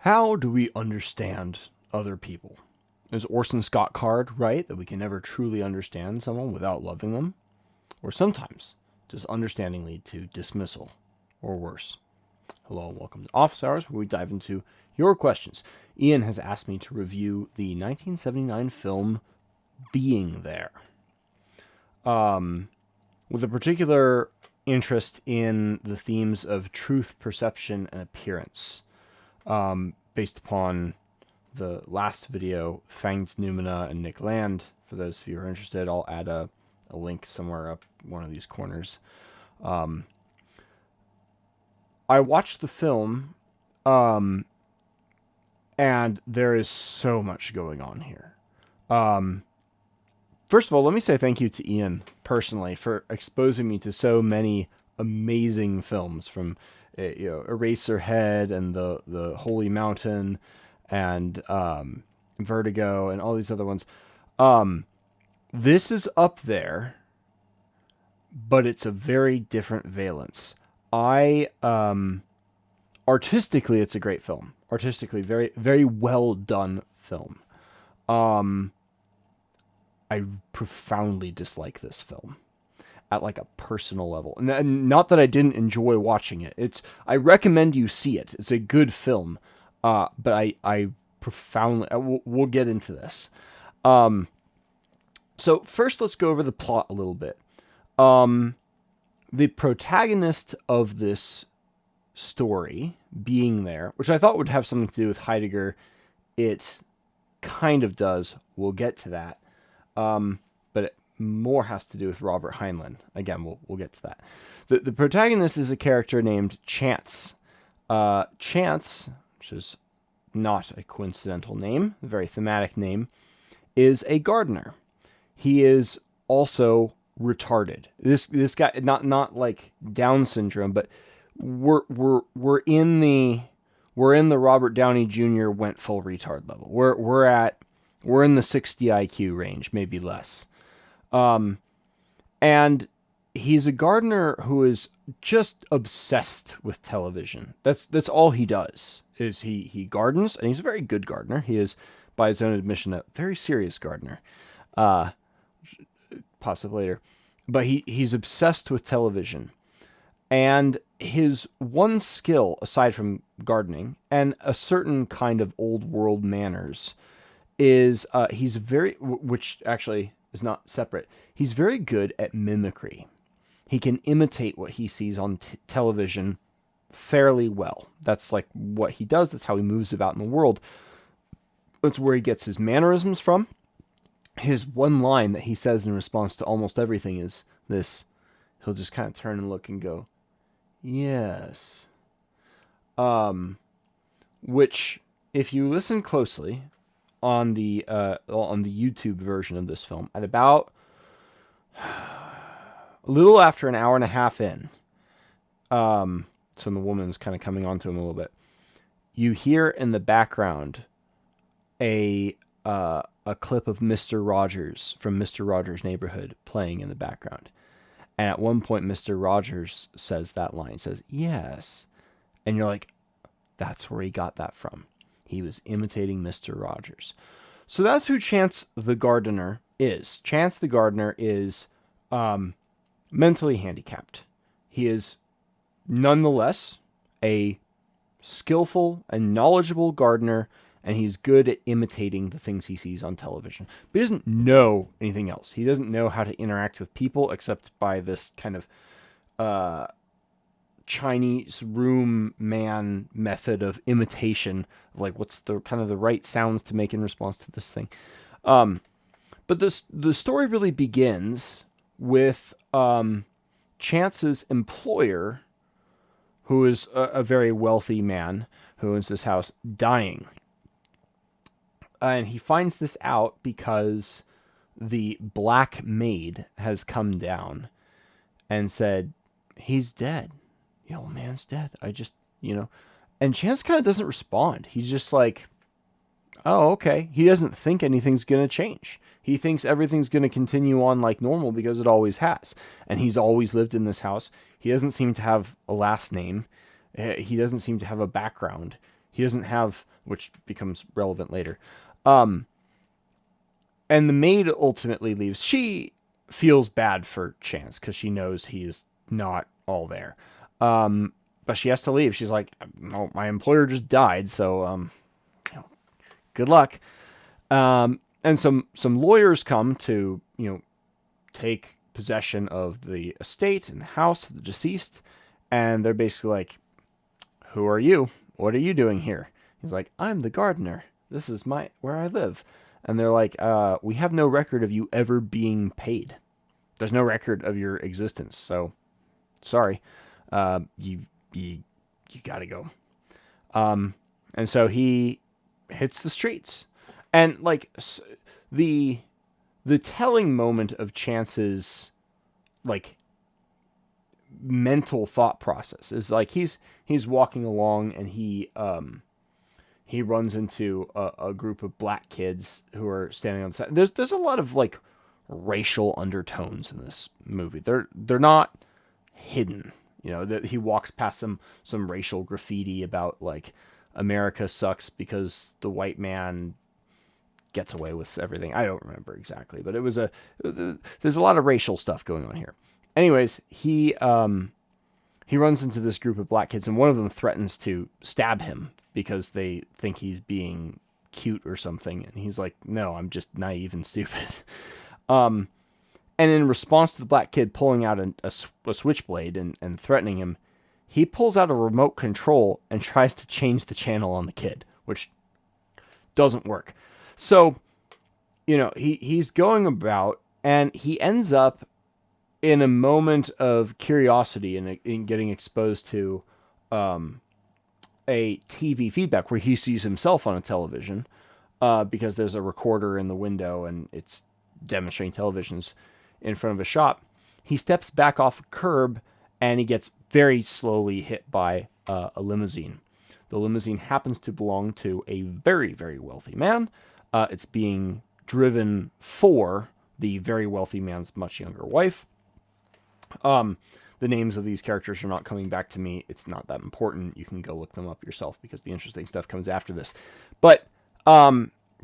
How do we understand other people? Is Orson Scott Card right that we can never truly understand someone without loving them? Or sometimes does understanding lead to dismissal or worse? Hello and welcome to Office Hours, where we dive into your questions. Ian has asked me to review the 1979 film Being There, with a particular interest in the themes of truth, perception, and appearance, based upon the last video, Fanged Numina and Nick Land. For those of you who are interested, I'll add a link somewhere up one of these corners. I watched the film, and there is so much going on here. First of all, let me say thank you to Ian personally for exposing me to so many amazing films, from Eraserhead and the Holy Mountain and Vertigo and all these other ones. This is up there, but it's a very different valence. Artistically, it's a great film. Artistically, very, very well done film. I profoundly dislike this film at like a personal level. And not that I didn't enjoy watching it. I recommend you see it. It's a good film. But I profoundly, we'll get into this. So first let's go over the plot a little bit. The protagonist of this story, Being There, which I thought would have something to do with Heidegger, it kind of does. We'll get to that. But it more has to do with Robert Heinlein. Again, we'll get to that. The protagonist is a character named Chance. Chance, which is not a coincidental name, a very thematic name, is a gardener. He is also retarded. This guy, not like Down syndrome, but we're in the Robert Downey Jr. went full retard level. We're in the 60 IQ range, maybe less. And he's a gardener who is just obsessed with television. That's all he does. Is he gardens, and he's a very good gardener. He is, by his own admission, a very serious gardener. Pops up later. But he's obsessed with television. And his one skill, aside from gardening and a certain kind of old world manners, is he's very, which actually is not separate, he's very good at mimicry. He can imitate what he sees on television fairly well. That's like what he does. That's how he moves about in the world. That's where he gets his mannerisms from. His one line that he says in response to almost everything is this. He'll just kind of turn and look and go, yes. Which, if you listen closely on the YouTube version of this film, at about a little after an hour and a half in, so when the woman's kind of coming on to him a little bit, you hear in the background a clip of Mr. Rogers from Mr. Rogers' Neighborhood playing in the background. And at one point, Mr. Rogers says that line, says, yes. And you're like, that's where he got that from. He was imitating Mr. Rogers. So that's who Chance the Gardener is. Chance the Gardener is mentally handicapped. He is nonetheless a skillful and knowledgeable gardener, and he's good at imitating the things he sees on television. But he doesn't know anything else. He doesn't know how to interact with people except by this kind of Chinese room man method of imitation, of like what's the kind of the right sounds to make in response to this thing. But the story really begins with Chance's employer, who is a very wealthy man who owns this house, dying. And he finds this out because the black maid has come down and said, he's dead. The old man's dead. And Chance kind of doesn't respond. He's just like, oh, okay. He doesn't think anything's going to change. He thinks everything's going to continue on like normal because it always has. And he's always lived in this house. He doesn't seem to have a last name. He doesn't seem to have a background. He doesn't have, which becomes relevant later. Um, and the maid ultimately leaves. She feels bad for Chance because she knows he's not all there. But she has to leave. She's like, "Oh, my employer just died, so good luck." And some lawyers come to take possession of the estate and the house of the deceased, and they're basically like, "Who are you? What are you doing here?" He's like, "I'm the gardener. This is where I live." And they're like, "We have no record of you ever being paid. There's no record of your existence. So, sorry, you gotta go." And so he hits the streets, and like the the telling moment of Chance's like mental thought process is like he's walking along, and he runs into a group of black kids who are standing on the side. There's a lot of like racial undertones in this movie. They're not hidden. That he walks past some racial graffiti about like America sucks because the white man gets away with everything. I don't remember exactly, but there's a lot of racial stuff going on here. Anyways, he runs into this group of black kids, and one of them threatens to stab him because they think he's being cute or something. And he's like, "No, I'm just naive and stupid." And in response to the black kid pulling out a switchblade and threatening him, he pulls out a remote control and tries to change the channel on the kid, which doesn't work. So, he's going about, and he ends up in a moment of curiosity and in getting exposed to a TV feedback where he sees himself on a television because there's a recorder in the window and it's demonstrating televisions in front of a shop. He steps back off a curb, and he gets very slowly hit by a limousine. The limousine happens to belong to a very, very wealthy man. It's being driven for the very wealthy man's much younger wife. The names of these characters are not coming back to me. It's not that important. You can go look them up yourself because the interesting stuff comes after this. But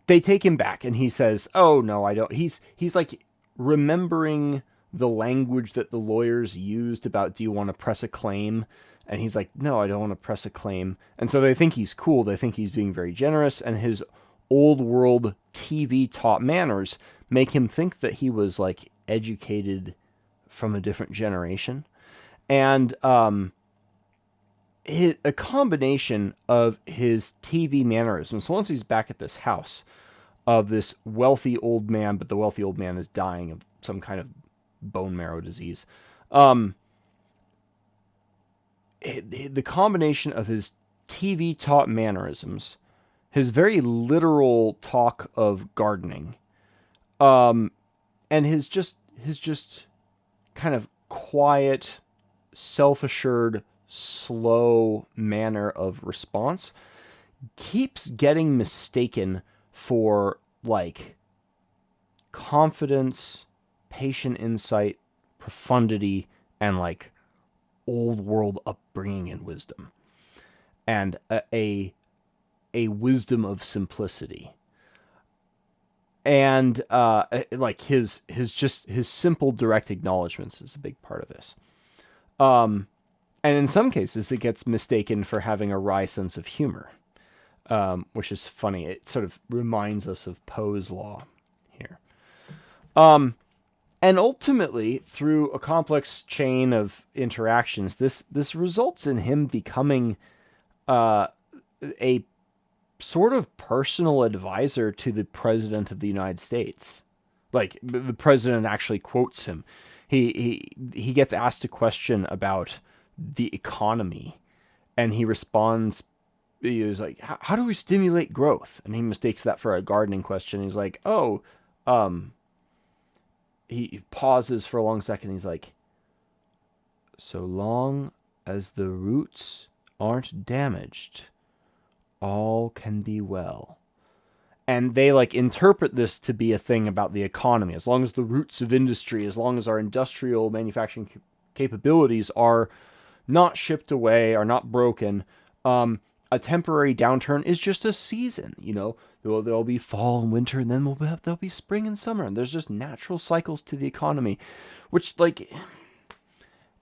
they take him back, and he says, "Oh no, I don't." He's like remembering the language that the lawyers used about, "Do you want to press a claim?" And he's like, "No, I don't want to press a claim." And so they think he's cool. They think he's being very generous, and his old world TV taught manners make him think that he was like educated from a different generation. And a combination of his TV mannerisms. Once he's back at this house of this wealthy old man, but the wealthy old man is dying of some kind of bone marrow disease. The combination of his TV taught mannerisms, his very literal talk of gardening, and his just kind of quiet, self-assured, slow manner of response keeps getting mistaken for like confidence, patient insight, profundity, and like old world upbringing and wisdom, and a wisdom of simplicity. And like his simple direct acknowledgments is a big part of this. And in some cases, it gets mistaken for having a wry sense of humor, which is funny. It sort of reminds us of Poe's law here. And ultimately, through a complex chain of interactions, this results in him becoming a sort of personal advisor to the President of the United States. Like, the president actually quotes him. He gets asked a question about the economy, and he responds, he was like, how do we stimulate growth? And he mistakes that for a gardening question. He's like, oh, he pauses for a long second. He's like, so long as the roots aren't damaged, all can be well. And they like interpret this to be a thing about the economy. As long as the roots of industry, as long as our industrial manufacturing capabilities are not shipped away, are not broken, a temporary downturn is just a season. There'll be fall and winter, and then there'll be spring and summer, and there's just natural cycles to the economy, which, like,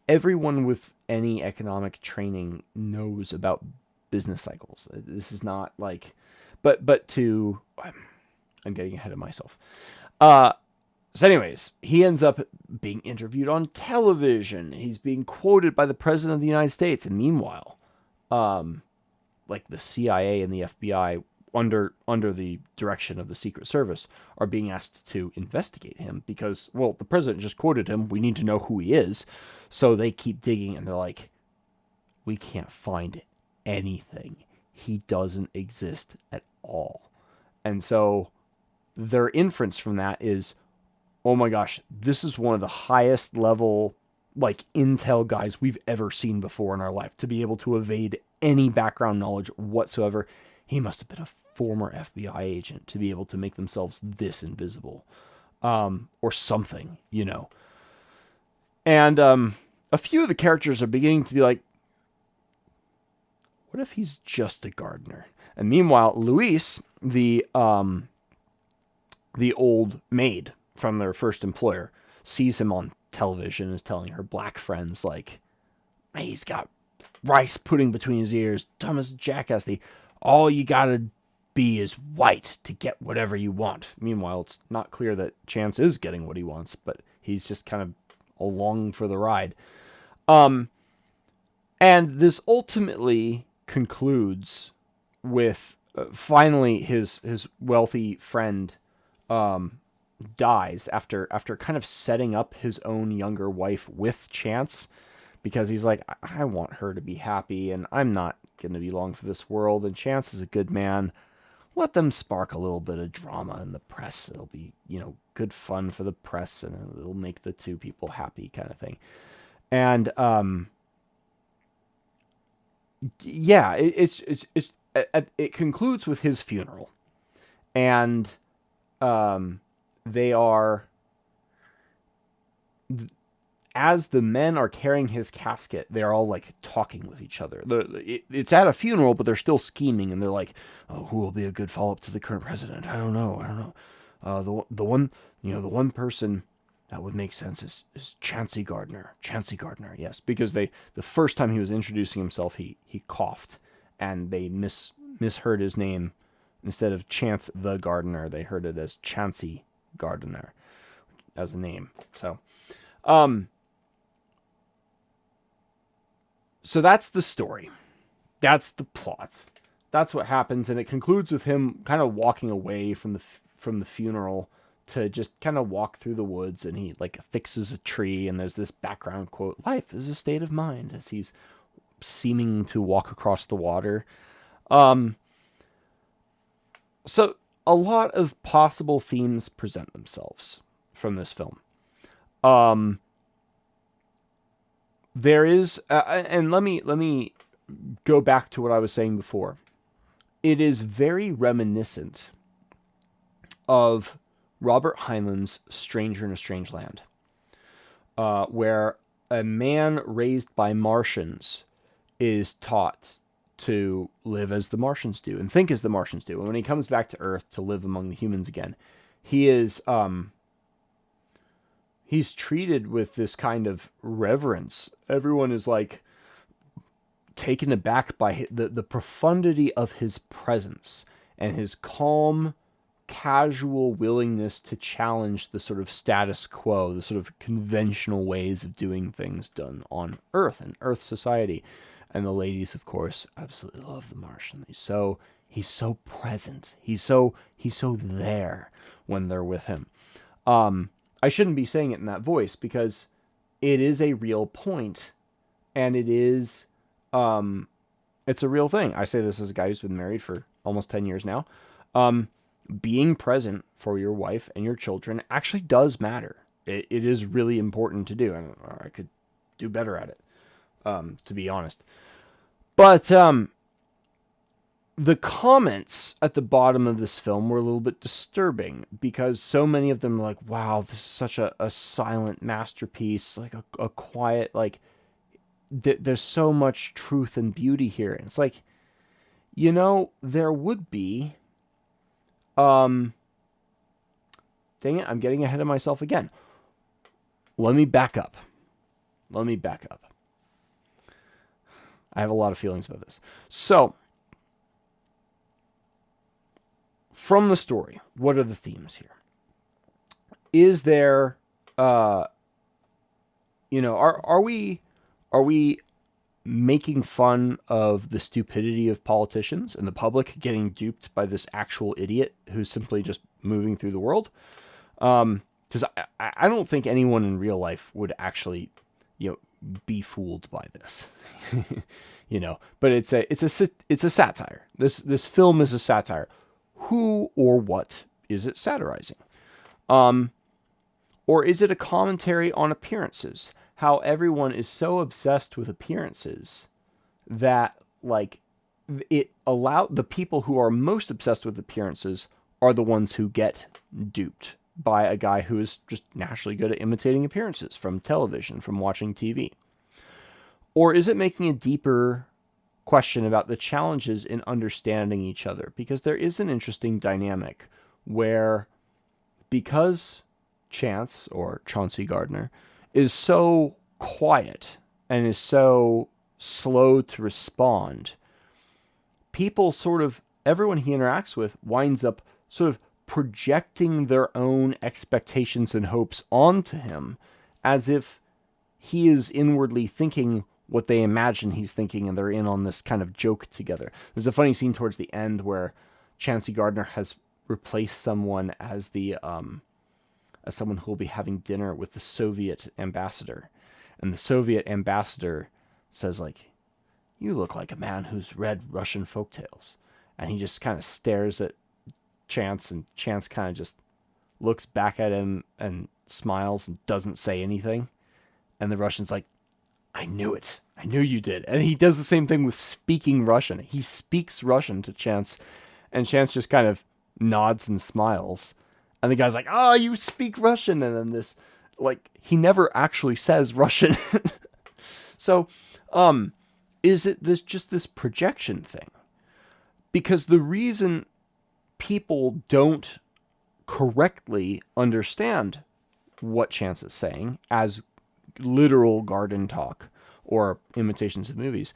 everyone with any economic training knows about business cycles. This is not like, I'm getting ahead of myself. So anyways, he ends up being interviewed on television. He's being quoted by the president of the United States. And meanwhile, like the CIA and the FBI, under the direction of the Secret Service, are being asked to investigate him because, well, the president just quoted him. We need to know who he is. So they keep digging, and they're like, we can't find anything. He doesn't exist at all. And so their inference from that is, oh my gosh, this is one of the highest level, like, intel guys we've ever seen before in our life, to be able to evade any background knowledge whatsoever. He must have been a former FBI agent to be able to make themselves this invisible, or something, And a few of the characters are beginning to be like, what if he's just a gardener? And meanwhile, Luis, the old maid from their first employer, sees him on television and is telling her black friends, like, he's got rice pudding between his ears, dumb as a jackass. All you gotta be is white to get whatever you want. Meanwhile, it's not clear that Chance is getting what he wants, but he's just kind of along for the ride. And this ultimately concludes with finally his wealthy friend dies after kind of setting up his own younger wife with Chance, because he's like, I want her to be happy, and I'm not going to be long for this world, and Chance is a good man. Let them spark a little bit of drama in the press. It'll be, good fun for the press, and it'll make the two people happy, kind of thing. And yeah, it concludes with his funeral, and they are, as the men are carrying his casket, they're all like talking with each other. It's at a funeral, but they're still scheming, and they're like, "Oh, who will be a good follow-up to the current president? I don't know. The one person that would make sense is Chancey Gardner. Chancey Gardner, yes, because the first time he was introducing himself, he coughed, and they misheard his name. Instead of Chance the Gardener, they heard it as Chancey Gardner as a name. So that's the story. That's the plot. That's what happens, and it concludes with him kind of walking away from the funeral to just kind of walk through the woods, and he like fixes a tree, and there's this background quote, "Life is a state of mind," as he's seeming to walk across the water. So a lot of possible themes present themselves from this film. There is, and let me go back to what I was saying before. It is very reminiscent of Robert Heinlein's Stranger in a Strange Land, where a man raised by Martians is taught to live as the Martians do and think as the Martians do. And when he comes back to Earth to live among the humans again, he is he's treated with this kind of reverence. Everyone is like taken aback by the profundity of his presence and his calm, casual willingness to challenge the sort of status quo, the sort of conventional ways of doing things done on Earth and Earth society. And the ladies, of course, absolutely love the Martian. He's so present. He's so there when they're with him. I shouldn't be saying it in that voice because it is a real point, and it is it's a real thing. I say this as a guy who's been married for almost 10 years now. Being present for your wife and your children actually does matter. It is really important to do, and I could do better at it, to be honest. But the comments at the bottom of this film were a little bit disturbing because so many of them are like, wow, this is such a silent masterpiece, like a quiet, like, there's so much truth and beauty here. And it's like, There would be. Dang it, I'm getting ahead of myself again. Let me back up. I have a lot of feelings about this. So, from the story, what are the themes here? Is there, are we making fun of the stupidity of politicians and the public getting duped by this actual idiot who's simply just moving through the world? Because I don't think anyone in real life would actually, be fooled by this, But it's a satire. This film is a satire. Who or what is it satirizing? Or is it a commentary on appearances? How everyone is so obsessed with appearances that the people who are most obsessed with appearances are the ones who get duped by a guy who is just naturally good at imitating appearances from television, from watching TV? Or is it making a deeper question about the challenges in understanding each other? Because there is an interesting dynamic where, because Chance, or Chauncey Gardner, is so quiet and is so slow to respond, everyone he interacts with winds up sort of projecting their own expectations and hopes onto him, as if he is inwardly thinking what they imagine he's thinking, and they're in on this kind of joke together. There's a funny scene towards the end where Chauncey Gardner has replaced someone as someone who will be having dinner with the Soviet ambassador, and the Soviet ambassador says, "You look like a man who's read Russian folktales," and he just kind of stares at Chance, and Chance kind of just looks back at him and smiles and doesn't say anything. And the Russian's like, "I knew it. I knew you did." And he does the same thing with speaking Russian. He speaks Russian to Chance, and Chance just kind of nods and smiles. And the guy's like, "Oh, you speak Russian." And then he never actually says Russian. So, is it this projection thing? Because the reason people don't correctly understand what Chance is saying as literal garden talk or imitations of movies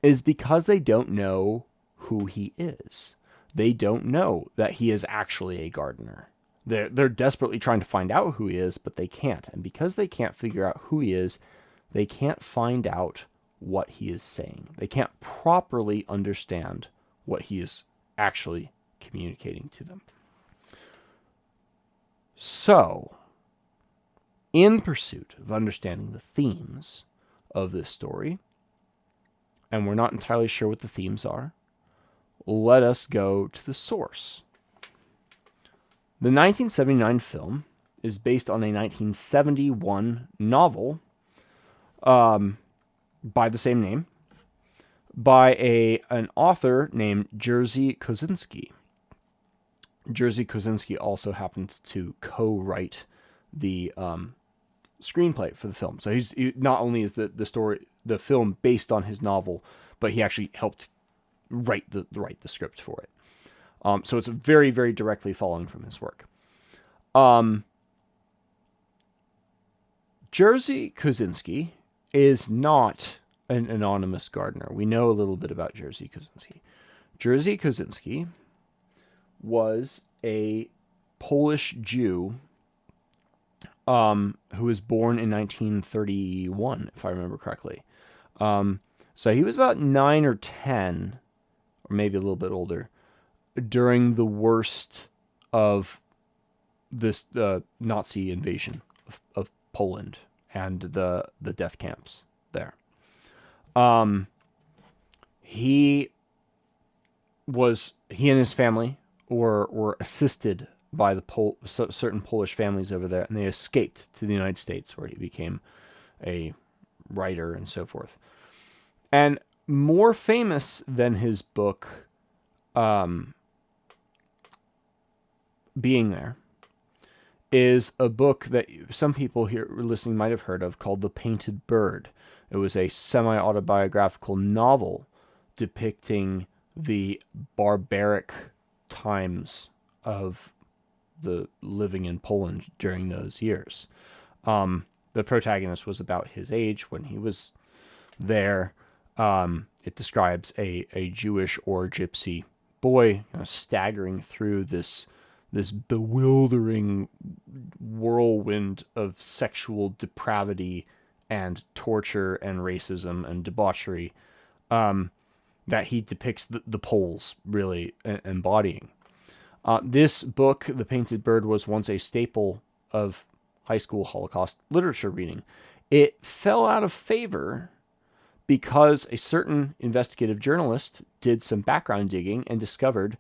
is because they don't know who he is. They don't know that he is actually a gardener. They're desperately trying to find out who he is, but they can't. And because they can't figure out who he is, they can't find out what he is saying. They can't properly understand what he is actually communicating to them. So, in pursuit of understanding the themes of this story, and we're not entirely sure what the themes are, let us go to the source. The 1979 film is based on a 1971 novel by the same name by an author named Jerzy Kosinski. Jerzy Kosinski also happened to co-write the screenplay for the film. So he not only is the film based on his novel, but he actually helped write the script for it. So it's very, very directly following from his work. Jerzy Kosinski is not an anonymous gardener. We know a little bit about Jerzy Kosinski. Jerzy Kosinski was a Polish Jew who was born in 1931, if I remember correctly. So he was about 9 or 10, or maybe a little bit older, during the worst of this Nazi invasion of Poland and the death camps there. He and his family were assisted by certain Polish families over there, and they escaped to the United States, where he became a writer and so forth. And more famous than his book being there is a book that some people here listening might have heard of called The Tainted Bird. It was a semi-autobiographical novel depicting the barbaric times of the living in Poland during those years. The protagonist was about his age when he was there. It describes a Jewish or gypsy boy staggering through this bewildering whirlwind of sexual depravity and torture and racism and debauchery that he depicts the Poles really embodying. This book, The Painted Bird, was once a staple of high school Holocaust literature reading. It fell out of favor because a certain investigative journalist did some background digging and discovered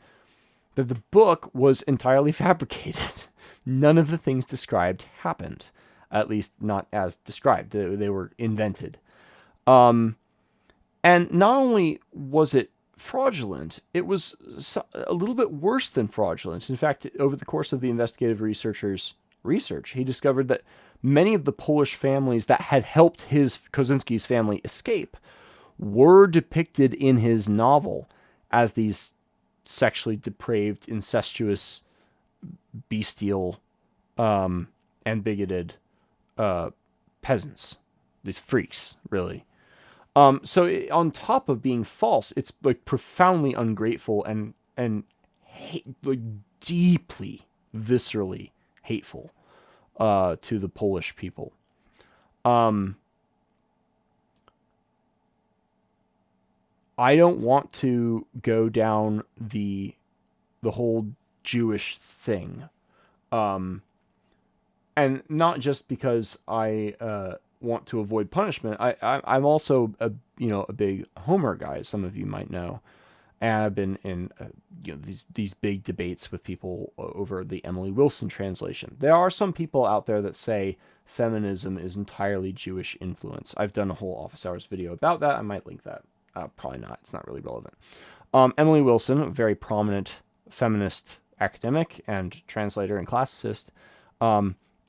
that the book was entirely fabricated. None of the things described happened, at least not as described. They were invented. And not only was it fraudulent, it was a little bit worse than fraudulent. In fact, over the course of the investigative researcher's research, he discovered that many of the Polish families that had helped Kosinski's family escape were depicted in his novel as these sexually depraved, incestuous, bestial, and bigoted peasants. These freaks, really. So on top of being false, it's like profoundly ungrateful and like deeply, viscerally hateful to the Polish people. I don't want to go down the whole Jewish thing, and not just because I want to avoid punishment. I'm also a big Homer guy, as some of you might know, and I've been in these big debates with people over the Emily Wilson translation. There are some people out there that say feminism is entirely Jewish influence. I've done a whole Office Hours video about that. I might link that. Probably not. It's not really relevant. Emily Wilson, a very prominent feminist academic and translator and classicist,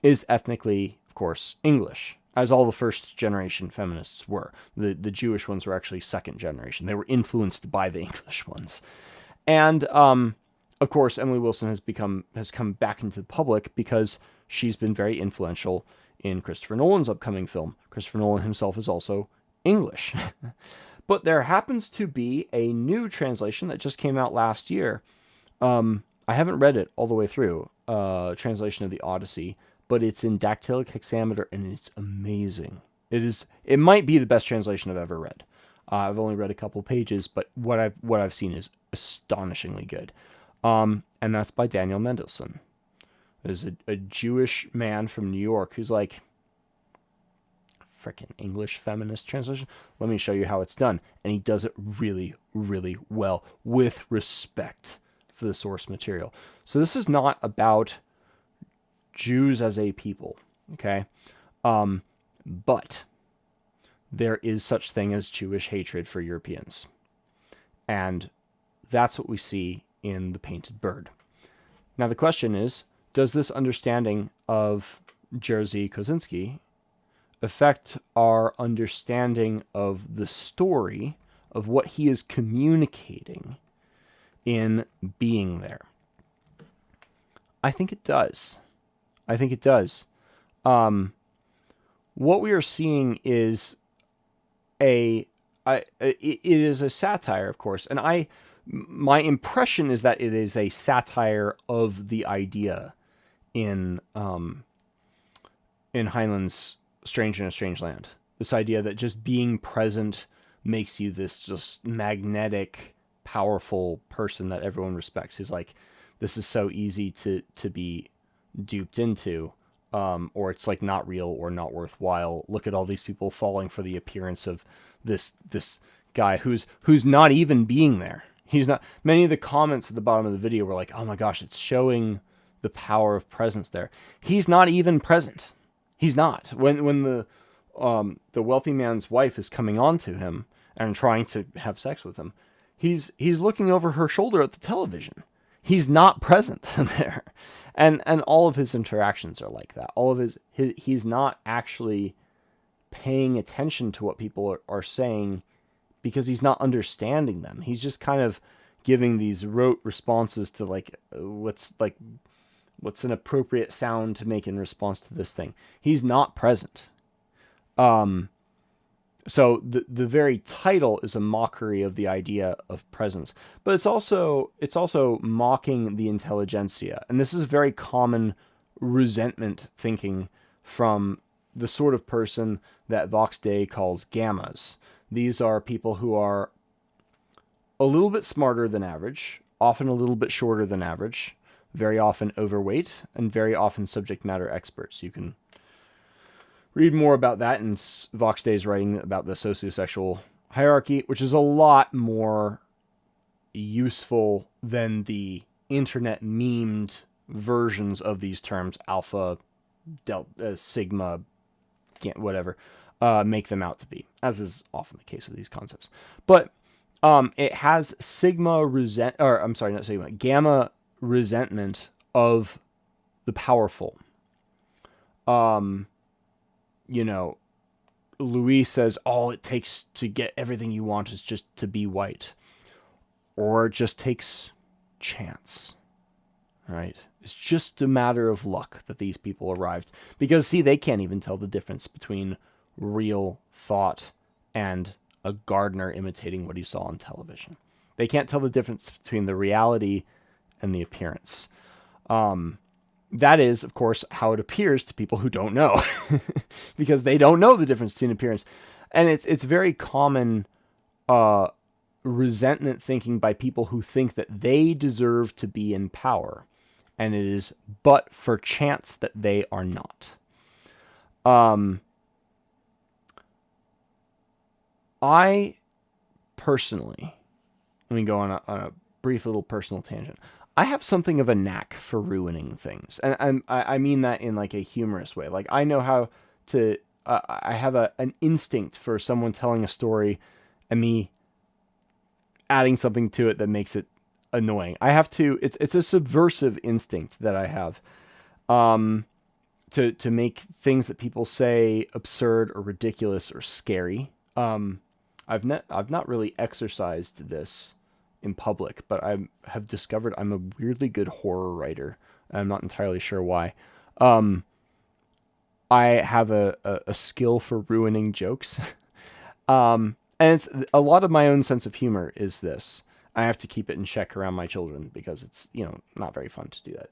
is ethnically, of course, English, as all the first generation feminists were. The Jewish ones were actually second generation. They were influenced by the English ones. And of course, Emily Wilson has come back into the public because she's been very influential in Christopher Nolan's upcoming film. Christopher Nolan himself is also English. But there happens to be a new translation that just came out last year. I haven't read it all the way through, translation of the Odyssey, but it's in dactylic hexameter and it's amazing. It might be the best translation I've ever read. I've only read a couple pages, but what I've seen is astonishingly good. And that's by Daniel Mendelsohn. There's a Jewish man from New York who's like, freaking English feminist translation. Let me show you how it's done. And he does it really, really well with respect for the source material. So this is not about Jews as a people, okay? But there is such thing as Jewish hatred for Europeans. And that's what we see in The Painted Bird. Now the question is, does this understanding of Jerzy Kosinski affect our understanding of the story of what he is communicating in being there? I think it does. What we are seeing is it is a satire, of course, and my impression is that it is a satire of the idea in Heinlein's Strange in a Strange Land. This idea that just being present makes you this just magnetic, powerful person that everyone respects. He's like, this is so easy to be duped into, or it's like not real or not worthwhile. Look at all these people falling for the appearance of this guy who's not even being there. He's not. Many of the comments at the bottom of the video were like, oh my gosh, it's showing the power of presence there. He's not even present. He's not. When the wealthy man's wife is coming on to him and trying to have sex with him, he's looking over her shoulder at the television. He's not present there. And all of his interactions are like that. All of he's not actually paying attention to what people are saying because he's not understanding them. He's just kind of giving these rote responses to what's an appropriate sound to make in response to this thing. He's not present. So the very title is a mockery of the idea of presence, but it's also mocking the intelligentsia, and this is very common resentment thinking from the sort of person that Vox Day calls gammas. These are people who are a little bit smarter than average, often a little bit shorter than average, very often overweight, and very often subject matter experts. You can read more about that in Vox Day's writing about the sociosexual hierarchy, which is a lot more useful than the internet memed versions of these terms, alpha, delta, sigma, whatever, make them out to be, as is often the case with these concepts. But it has gamma resentment of the powerful. Louis says all it takes to get everything you want is just to be white. Or it just takes chance. Right? It's just a matter of luck that these people arrived. Because, see, they can't even tell the difference between real thought and a gardener imitating what he saw on television. They can't tell the difference between the reality and the appearance. That is, of course, how it appears to people who don't know, because they don't know the difference between appearance. And it's very common resentment thinking by people who think that they deserve to be in power, and it is but for chance that they are not. I personally, let me go on a brief little personal tangent. I have something of a knack for ruining things. And I mean that in like a humorous way. Like I know how to, I have an instinct for someone telling a story and me adding something to it that makes it annoying. I have to, it's a subversive instinct that I have, to make things that people say absurd or ridiculous or scary. I've not really exercised this in public, but I have discovered I'm a weirdly good horror writer. I'm not entirely sure why. I have a skill for ruining jokes. And it's a lot of my own sense of humor is this. I have to keep it in check around my children because it's, not very fun to do that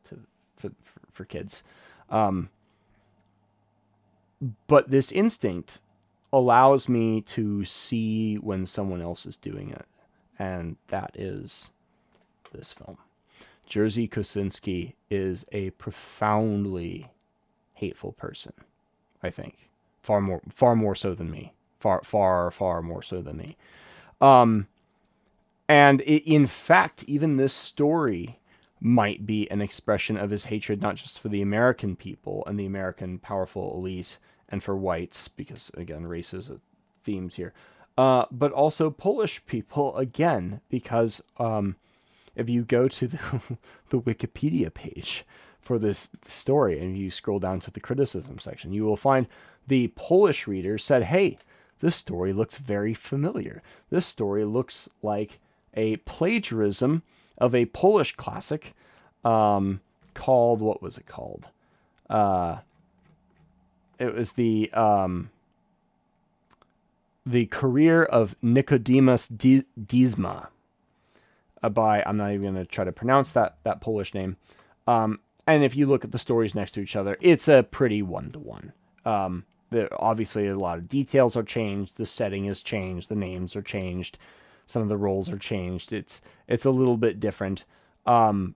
for kids. But this instinct allows me to see when someone else is doing it. And that is this film. Jerzy Kosinski is a profoundly hateful person, I think. Far more so than me. Far more so than me. And in fact, even this story might be an expression of his hatred, not just for the American people and the American powerful elite and for whites, because again, race is a themes here. But also Polish people, again, because if you go to the Wikipedia page for this story and you scroll down to the criticism section, you will find the Polish reader said, hey, this story looks very familiar. This story looks like a plagiarism of a Polish classic called, what was it called? It was the Career of Nicodemus Dizma, by, I'm not even going to try to pronounce that Polish name. And if you look at the stories next to each other, it's a pretty one-to-one. Obviously, a lot of details are changed. The setting is changed. The names are changed. Some of the roles are changed. It's a little bit different, but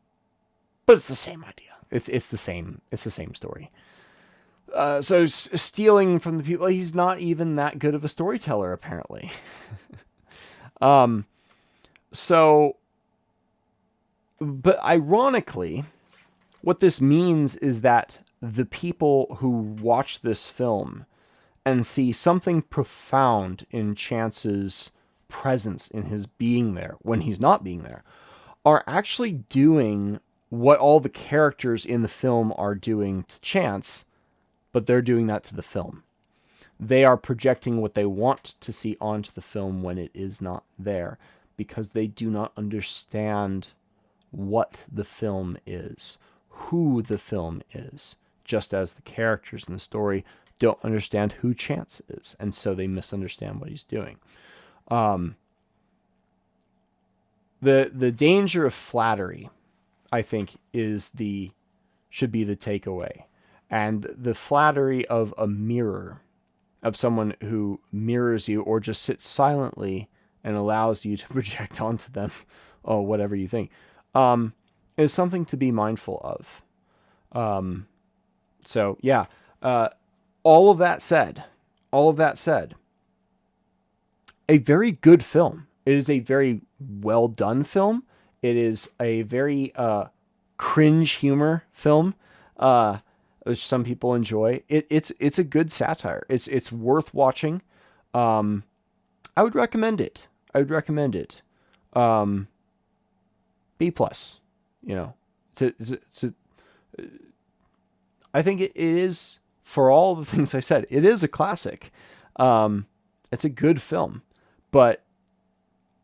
it's the same idea. It's the same story. So stealing from the people, he's not even that good of a storyteller, apparently. But ironically, what this means is that the people who watch this film and see something profound in Chance's presence, in his being there when he's not being there, are actually doing what all the characters in the film are doing to Chance, but they're doing that to the film. They are projecting what they want to see onto the film when it is not there, because they do not understand what the film is, who the film is, just as the characters in the story don't understand who Chance is, and so they misunderstand what he's doing. The danger of flattery, I think, should be the takeaway. And the flattery of a mirror, of someone who mirrors you or just sits silently and allows you to project onto them, or whatever you think, is something to be mindful of. So yeah, all of that said, a very good film. It is a very well done film. It is a very cringe humor film, which some people enjoy. It's a good satire. It's worth watching. I would recommend it. B plus. You know, I think it is, for all the things I said, it is a classic. It's a good film, but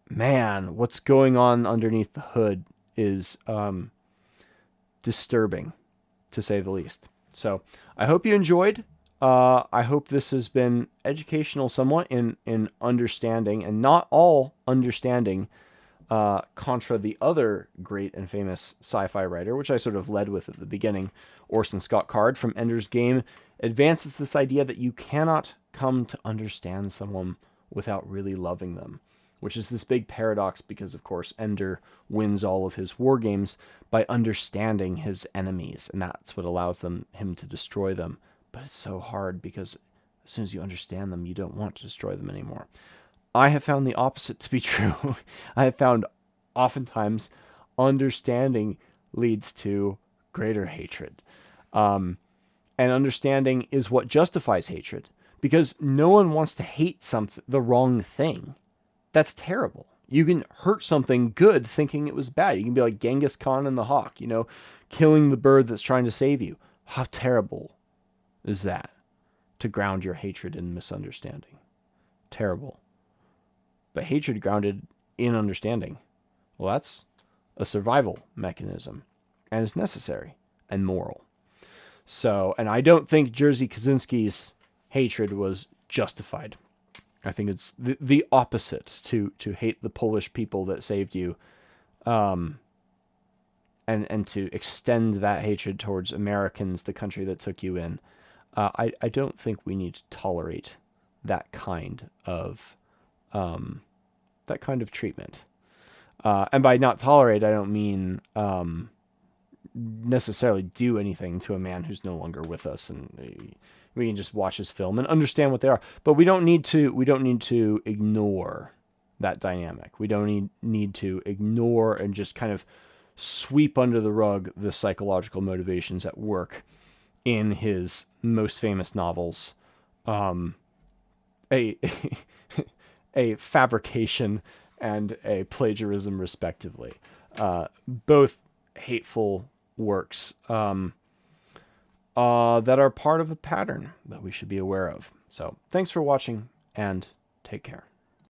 man, what's going on underneath the hood is disturbing, to say the least. So I hope you enjoyed. I hope this has been educational somewhat in understanding, and not all understanding, contra the other great and famous sci-fi writer, which I sort of led with at the beginning. Orson Scott Card from Ender's Game advances this idea that you cannot come to understand someone without really loving them, which is this big paradox because, of course, Ender wins all of his war games by understanding his enemies, and that's what allows him to destroy them. But it's so hard because as soon as you understand them, you don't want to destroy them anymore. I have found the opposite to be true. I have found oftentimes understanding leads to greater hatred. And understanding is what justifies hatred, because no one wants to hate the wrong thing. That's terrible. You can hurt something good thinking it was bad. You can be like Genghis Khan and the hawk, killing the bird that's trying to save you. How terrible is that, to ground your hatred in misunderstanding? Terrible. But hatred grounded in understanding, well, that's a survival mechanism, and is necessary and moral. So, and I don't think Jerzy Kosinski's hatred was justified. I think it's the opposite, to hate the Polish people that saved you, and to extend that hatred towards Americans, the country that took you in. I don't think we need to tolerate that kind of treatment. And by not tolerate, I don't mean necessarily do anything to a man who's no longer with us, and we can just watch his film and understand what they are. But we don't need to ignore that dynamic. We don't need to ignore and just kind of sweep under the rug the psychological motivations at work in his most famous novels. A fabrication and a plagiarism, respectively. Both hateful works that are part of a pattern that we should be aware of. So thanks for watching, and take care.